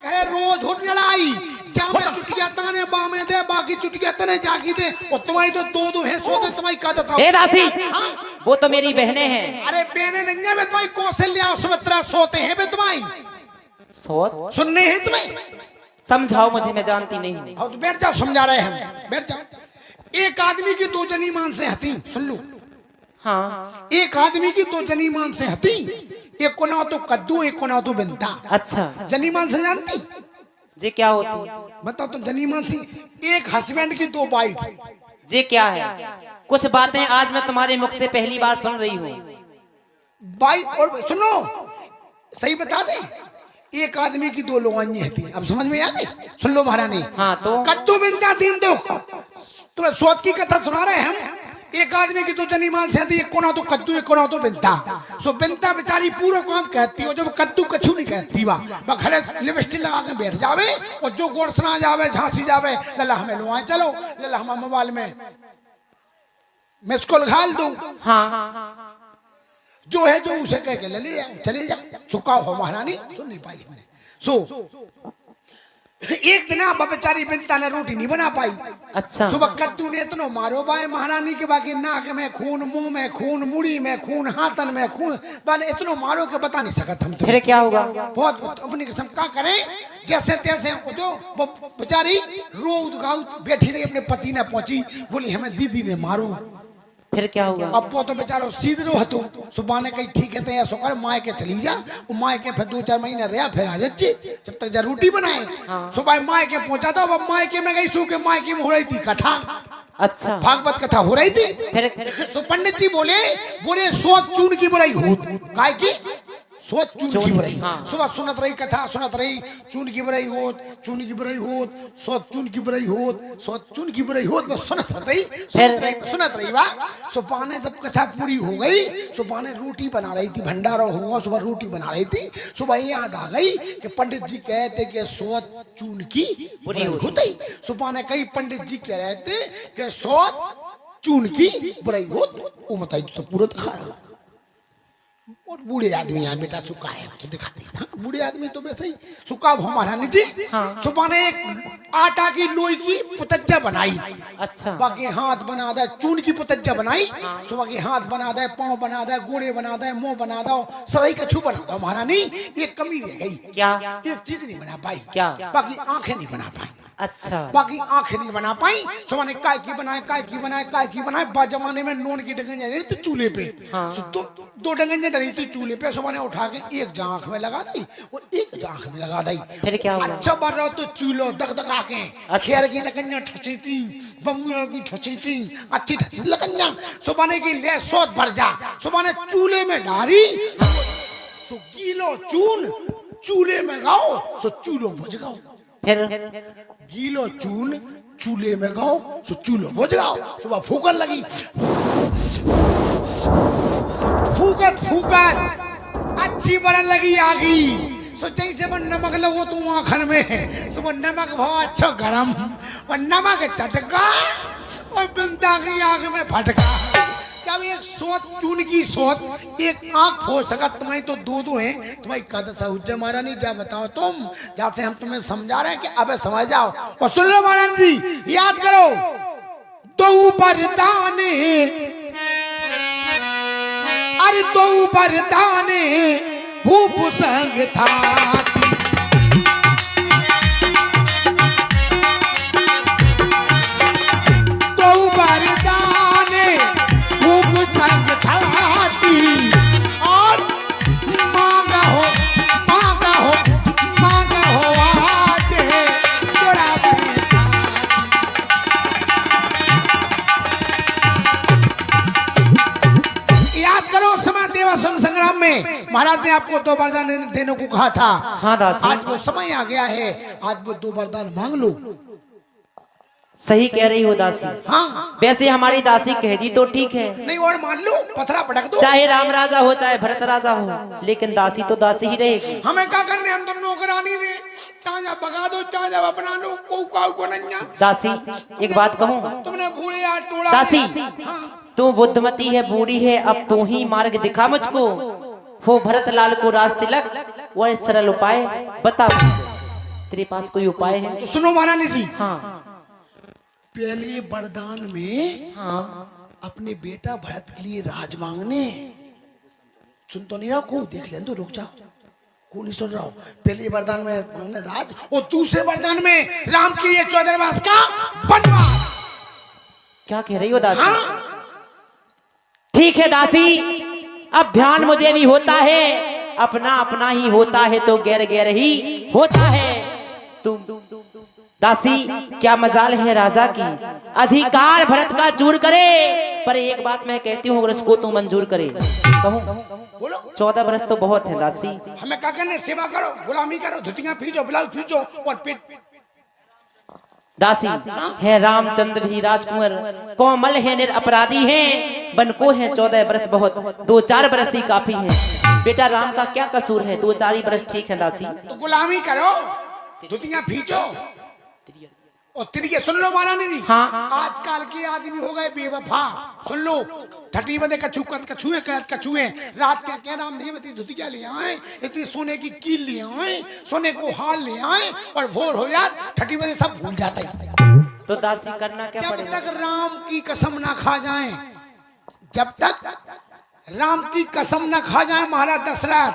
कहे रोज हुट लड़ाई जामे चुटिया ताने बामे दे बाकी चुटिया तने जागी दे और तुम्हारी तो दो है सोते तुम्हारी का दसा ए दासी हाँ वो तो मेरी बहनें हैं। अरे बहने नहीं है बे तुम्हारी कौशल्या और सुमित्रा सोते हैं बे तुम्हारी सोत सुनने हैं तुम्हें समझाओ मुझे, मैं जानती नहीं हूँ। हाँ तो बैठ जाओ समझा रहे हैं बैठ जाओ। एक आदमी की दो जनी मान से हती सुन लो। हाँ एक आदमी की दो जनी मान से हती एक को ना तो कद्दू एक को ना तो बिनता। अच्छा जनी मान से जानती जी क्या होती है? बताओ तुम जनी मान से एक हस्बैंड की दो वाइफ जी क्या है? कुछ बातें आज मैं तुम्हारे मुख से पहली बार सुन रही हूँ। भाई और सुनो सही बता दे एक आदमी की दो लोगानियां थी अब समझ में आ गई सुन लो महारानी। हाँ तो कद्दू बिनता दीन दो तुम्हें सोच की कथा सुना रहे हम। एक आदमी की तो जनी मान से एक कोना तो कद्दू एक कोना तो बिनता सो बिनता बेचारी पूरा काम कहती हो जब कद्दू कछु नहीं कहती वाह खड़े लिपस्टिक लगा के बैठ जावे और जो गोड़ सुना जावे झांसी जावे लला हमें लो आए चलो लला हम मोबाइल में मिस कॉल घाल दूं हाँ जो है जो उसे कह के ले ले चले जाओ चुका हो महारानी सुन नहीं पाई हमने सो एक दिन अब बेचारी बिनता ने रोटी नहीं बना पाई। अच्छा सुबह कद्दू ने इतना मारो बाय महारानी के बाकी नाक में खून मुंह में खून मुड़ी में खून हाथन में खून बाने इतना मारो के बता नहीं सकत हम तो। फिर क्या होगा? बहुत अपनी किस्म का करें जैसे तैसे जो बेचारी रोद गाउत बैठी रही अपने पति ने पहुंची बोली हमें दीदी ने मारो। फिर क्या होगा? अब वो तो बेचारो सीधे हतो सुबह ने कहीं ठीक है या सुकर माए के चली जा वो माए के फिर 2-4 महीने रहा फिर आ जाची जब तक जब रोटी बनाए। हाँ। सुबह माए के पहुंचा था अब माए के में गई सू के माए की में हो रही थी कथा। अच्छा भागवत कथा हो रही थी फिर तो पंडित जी बोले सोच चून की बुराई होत काय की सोच चून की बुराई। हाँ। सुबह सुनत रही कथा सुनत रही चून की बुराई होत चून की बुराई होत सोच चून की बुराई होत सोच चून की बुराई होत बस सुनत रही वाह। सुबह ने जब कथा पूरी हो गई सुबह ने रोटी बना रही थी भंडारा हुआ सुबह रोटी बना रही थी सुबह याद आ गई कि पंडित जी कहते कि सोच चून की बुराई होती। सुबह ने कही पंडित जी कह रहे थे कि सोच चून की बुराई होत वो बताई तो पूरा दिखा रहा और बूढ़े आदमी यहाँ बेटा सुखा है तो दिखाते हैं बूढ़े आदमी तो वैसे ही सुखा हो महारानी जी। हाँ। सुबह ने एक आटा की लोई की पुतज्जा बनाई। अच्छा बाकी हाथ बना दे चून की पुतज्जा बनाई। हाँ। सुबह के हाथ बना दे पाँव बना दे गोड़े बना दे मुंह बना दो सभी कछु बना दो महारानी। एक कमी रह गई क्या? एक चीज नहीं बना पाई क्या? बाकी आंखें नहीं बना पाई। अच्छा बाकी आंखें नहीं बना पाई। सुबह ने काय की बनाए जमाने में नून की डगंजा रही थी चूल्हे पे। हाँ। दो डगंजा डरी थी चूल्हे पे सुबह ने उठा के एक आंख में लगा दी और एक आंख में लगा दी। फिर क्या हुआ? अच्छा बढ़ रहा तो चूल्हो दगदगा के खेर की लगंजा ठसी थी बंगलों की ठसी थी अच्छी ठसी लगंजा सुबह ने की ले सोच भर जा सुबह ने चूल्हे में डारी सो किलो चून चूल्हे में गाओ सो चूल्हो बुझ गाओ। फिर गीलो चून चूल्हे में गाओ सो चूल्हो बुझ गाओ। सुबह फूकन लगी फूकत अच्छी बनने लगी आगी सो जैसे वो नमक लगो तू आखन में सुबह नमक भाव अच्छा गरम और नमक चटका और बिंदा की आग में फटका। जब एक सोच चून की सोच एक आंख हो सका तुम्हारी तो दो हैं तुम्हारी कद सहुजा महारानी जा बताओ तुम जैसे हम तुम्हें समझा रहे हैं कि अब समझ जाओ और सुन लो महारानी जी याद करो दो बरदाने अरे दो बरदाने भूप संग था और मांगा हो आज याद करो समय देवा संग्राम में महाराज ने आपको 2 वरदान देने को कहा था। हाँ दासी आज वो समय आ गया है आज वो 2 वरदान मांग लो। सही कह रही हो दासी। हाँ वैसे हमारी दासी कह दी तो ठीक है नहीं और मान लो पथरा पटक दो चाहे राम राजा हो चाहे भरत राजा हो लेकिन दासी तो दासी ही रहेगी। हमें क्या करने हम तो नौकरानी रे चाचा भगा दो चाचा अपना लो को नन्या। दासी एक बात कहूँ तुमने भूले टोला दासी। हाँ। तू बुद्धमती है बूढ़ी है अब तू ही मार्ग दिखा मुझको हो भरत लाल को राज तिलक वो सरल उपाय बता। तेरे पास कोई उपाय है? तो सुनो महारानी जी, हाँ पहले वरदान में हाँ अपने बेटा भरत के लिए राज मांगने। सुन तो नहीं रहा को, देख ले तो रुक जाओ, को नहीं सुन रहा हो। पहले वरदान में मांगने राज, और दूसरे वरदान में राम के लिए 14 वर्ष का वनवास। क्या कह रही हो दासी? हाँ? ठीक है दासी, अब ध्यान मुझे भी होता है, अपना अपना ही होता है तो गैर गैर ही होता है। तुम दासी क्या मजाल है राजा की, अधिकार भरत का दूर करे, पर एक बात मैं कहती हूँ, अगर उसको तू मंजूर करे। कहूँ बोलो। 14 बरस तो बहुत है दासी। हमें क्या करने, सेवा करो, गुलामी करो, धुतियां फींचो, ब्लाउज फींचो और पेट। दासी है रामचंद्र भी राजकुंवर, कोमल है निरपराधी हैं, बन को है 14 बरस बहुत, 2-4 बरस ही काफी हैं। बेटा राम का क्या कसूर है, 2-4 ही बरस ठीक है दासी। तो गुलामी करो, धुतियां फींचो और तिरिये। सुन लो महारानी जी, हाँ। आजकल के आदमी हो गए बेवफा। सुन लो, ठटी बंदे कछुए कछुए रात के क्या नाम नहीं, इतनी धुतिया ले आए, इतनी सोने की कील ले आए, सोने को हाल ले आए, और भोर हो जाए ठटी बंदे सब भूल जाते हैं। तो दासी करना क्या जब पड़ेगा? तक राम की कसम ना खा जाए, जब तक राम की कसम ना खा जाए महाराज दशरथ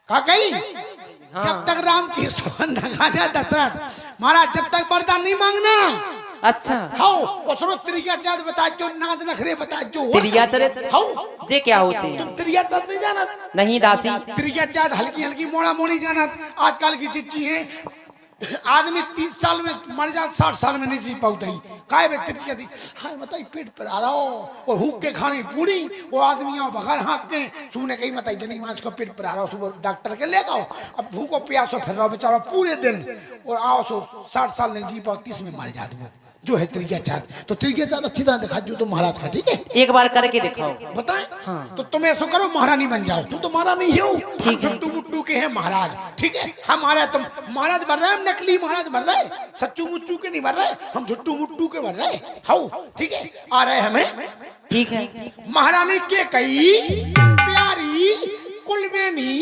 का गई, जब तक राम की सुगंध ना खा जाए दशरथ महाराज, जब तक वरदान नहीं मांगना। अच्छा हाउ और सुनो, त्रिया जात बता जो, नाच नखरे बता जो, त्रिया चरित्र हाउ जे क्या होते हैं? तुम त्रिया जात नहीं जाना? नहीं दासी। त्रिया जात हल्की हल्की मोड़ा मोड़ी जाना। आजकल की चिच्ची है, आदमी 30 साल में मर जात, 60 साल में नहीं जी पाऊता ही काय बे त्रिया थी। हाय बताई पेट पर आ रहा हो और हुक के खाने पूरी, वो आदमी आओ बगैर हाँक के सुने कहीं बताई जनी मांस को पेट पर आ रहा हो, सुबह डॉक्टर के ले आओ, अब भूखो प्यासो फिर रहो बेचारा पूरे दिन, और आओ सो 60 साल नहीं जी पाओ, 30 में मर जाते वो जो है त्रिज्ञा चाँद। तो त्रिज्ञा चाँद अच्छी तरह दिखा जो तुम महाराज का, ठीक है? एक बार करके दिखाओ। बताएं? हाँ। तो तुम ऐसा करो, महारानी बन जाओ। तुम तो महारानी ही हो, ठीक है। छुट्टू मुट्टू के हैं महाराज, ठीक है? हम महाराज, तुम महाराज बन रहे, हम नकली महाराज बन रहे, सच्चू मुच्चू के नहीं बन रहे, हम झुट्टू मुट्टू के बन रहे हाउ, ठीक है? आ रहे हमें, ठीक है। महारानी के कई प्यारी कुलबेनी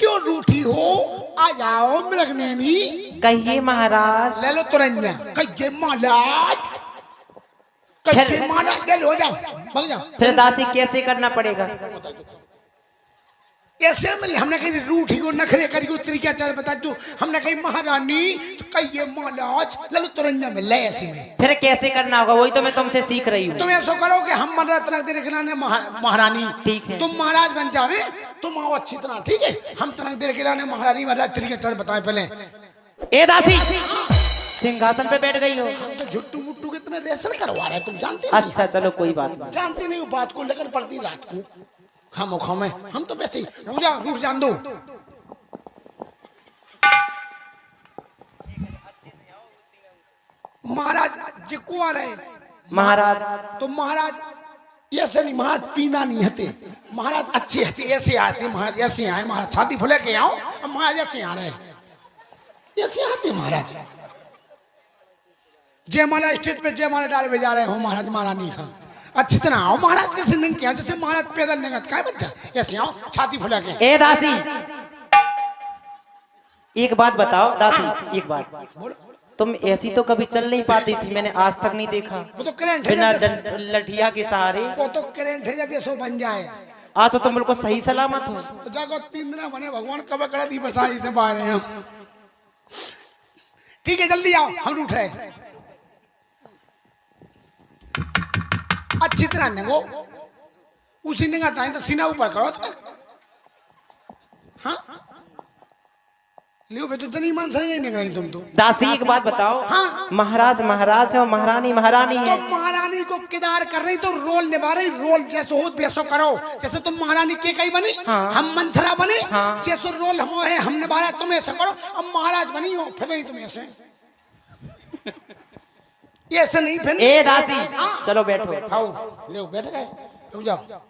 क्यों रूठी हो, आ जाओ मृगनैनी। कहिए महाराज। ले लो तुरंजा, कहिए महाराज, कहिए महाराज, ले लो, जाओ भाग जाओ। फिर दासी कैसे करना पड़ेगा? कैसे मिले? हमने कही रूठी को नखरे करियो, तरीका चल बता जो, हमने कही महारानी कहिए महाराज, ले लो तुरंजा में, ले ऐसे में। फिर कैसे करना होगा, वही तो मैं तुमसे सीख रही हूँ। तुम ऐसा करो कि हम महाराज तरह देर खिलाने महारानी, ठीक है। तुम महाराज बन जावे, तुम आओ अच्छी तरह, ठीक है? हम तरह देर खिलाने महारानी महाराज तरीके चल बताए पहले। ए दासी सिंहासन पे बैठ गई हो। हम तो झुट्टू मुट्टू के तुम्हें रेशन करवा रहे, तुम जानते नहीं। अच्छा चलो कोई बात नहीं। जानते नहीं हो बात को, लेकिन पड़ती रात को हम में, हम तो वैसे ही रूठ जान दो। महाराज जिक्को आ रहे महाराज तो महाराज ऐसे नहीं, महाराज पीना नहीं हते, महाराज अच्छे हते, ऐसे आते महाराज, ऐसे आए महाराज, छाती फुले के आओ, अब महाराज ऐसे आ रहे, ऐसे आते महाराज। जयमाला स्टेज पे जयमाला डाल बजा रहे हो महाराज महारानी का, अच्छी तरह आओ महाराज, कैसे नहीं किया जैसे महाराज पैदल निकल का बच्चा, ऐसे आओ छाती फुला के। ए दासी एक बात बताओ दासी, एक बात बोलो। तुम ऐसी तो कभी चल नहीं पाती थी, मैंने आज तक नहीं देखा वो तो करेंट है बिना जब, लठिया के सहारे। वो तो करेंट है जब ये सो बन जाए। आज तो तुम बिल्कुल सही सलामत हो। तो जाको 3 दिन बने, भगवान कब कड़ा दी बसाई से पा रहे हैं। ठीक है जल्दी आओ, हम उठ रहे। अच्छी तरह नेगो, उसी नेगा ताई तो सीना ऊपर करो तो। हाँ लियो बेटू तो नहीं मान सही नहीं कहीं तुम तो। दासी एक बात बताओ, हाँ। महाराज महाराज है और महारानी महारानी है। तो महारानी को किदार कर रही तो रोल निभा रही, रोल जैसे हो वैसो करो। जैसे तुम महारानी के कई बनी, हाँ। हम मंथरा बने, हाँ। जैसे रोल हम है हम निभा रहे, तुम ऐसा करो। अब महाराज बनी हो फिर नहीं तुम ऐसे, ऐसे नहीं फिर। ए दासी हाँ। चलो बैठो। आओ ले बैठ गए, रुक जाओ।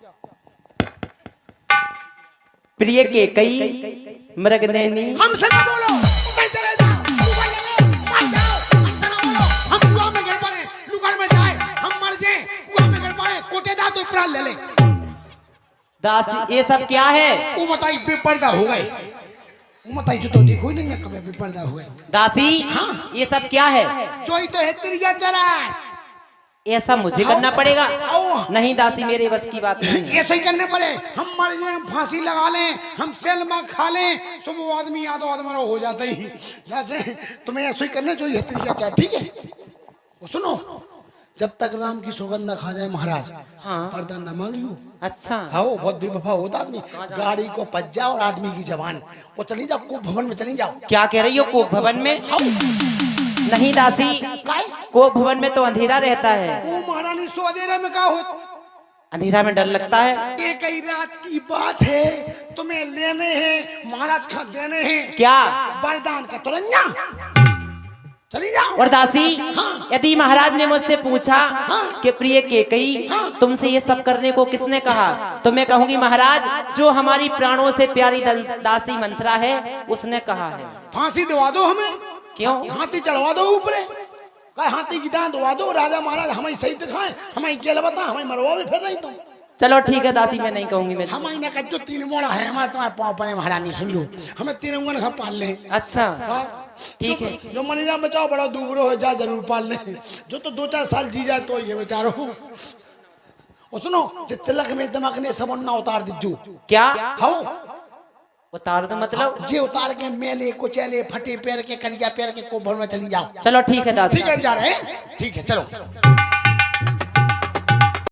प्रिय के कई मृगनैनी। हमसे ना बोलो, मैं चले जाओ, ऊपर लगे, मर जाओ, हमसे ना बोलो। हम कुआं में गिर पड़े, लुगाड़ में जाए, हम मर जाए, कुआं में गिर पड़े, कोटे जा तो प्राण ले ले। दासी ये सब क्या है? वो बताई बेपर्दा हो गए, मताई जो तो देखो ही नहीं है कभी भी पर्दा हुए। दासी हाँ। ये सब क्या है? चोई तो है तिरिया चरा। ऐसा मुझे करना पड़ेगा? आओ। नहीं दासी, मेरे बस की बात नहीं है। ऐसे ही करने पड़े, हम मर जाए, हम फांसी लगा लें, हम सेल में खा लें, सुबह आदमी यादो आदमी हो जाता ही। जैसे तुम्हें ऐसे ही करने चाहिए तिरिया चाहे, ठीक है? वो सुनो, जब तक राम की सौगंध न खा जाए महाराज, हाँ। पर्दा न मांगियो। अच्छा आओ, बहुत बेवफा होता आदमी, गाड़ी को पज्जा और आदमी की जबान। वो चली जाओ, को भवन में चली जाओ। क्या कह रही हो? कोक भवन में? नहीं दासी, काय? कोक भवन में तो अंधेरा रहता है। वो महारानी सो अंधेरे में का हो? अंधेरा में डर लगता है। एक ही रात की बात है, तुम्हें लेने हैं महाराज खा देने हैं क्या? वरदान का तुरंजा। चली जाओ। और दासी, हाँ। यदि महाराज ने मुझसे पूछा हाँ। कि प्रिय केकई, हाँ। तुमसे ये सब करने को किसने कहा, तो मैं कहूंगी महाराज, जो हमारी प्राणों से प्यारी दासी मंत्रा है उसने कहा है। फांसी दवा दो हमें। क्यों? हाथी चढ़वा दो ऊपरे, कहा हाथी की दांत दवा दो, राजा महाराज हमें सही दिखाए, हमें गेल बता, हमें मरवा भी फिर नहीं तुम। चलो ठीक है दासी, मैं नहीं कहूंगी। मैं हमारी ना जो 3 मोड़ा है, हमारे तुम्हारे पाँव पड़े महारानी, सुन लो, हमें 3 उंगल हम पाल लें। अच्छा हाँ? ठीक है। जो मनीरा बचाओ बड़ा दूबरो हो जाए जरूर पाल लें, जो तो 2-4 साल जी जाए तो ये बेचारो। और सुनो, जो तिलक में दिमाग ने सब अन्ना उतार दीजू। क्या? हाँ, उतार दो मतलब? जे उतार के मेले कुचेले फटे पैर के करिया पैर के को भर में चली जाओ। चलो ठीक है दासी। ठीक है, जा रहे हैं, ठीक है, चलो।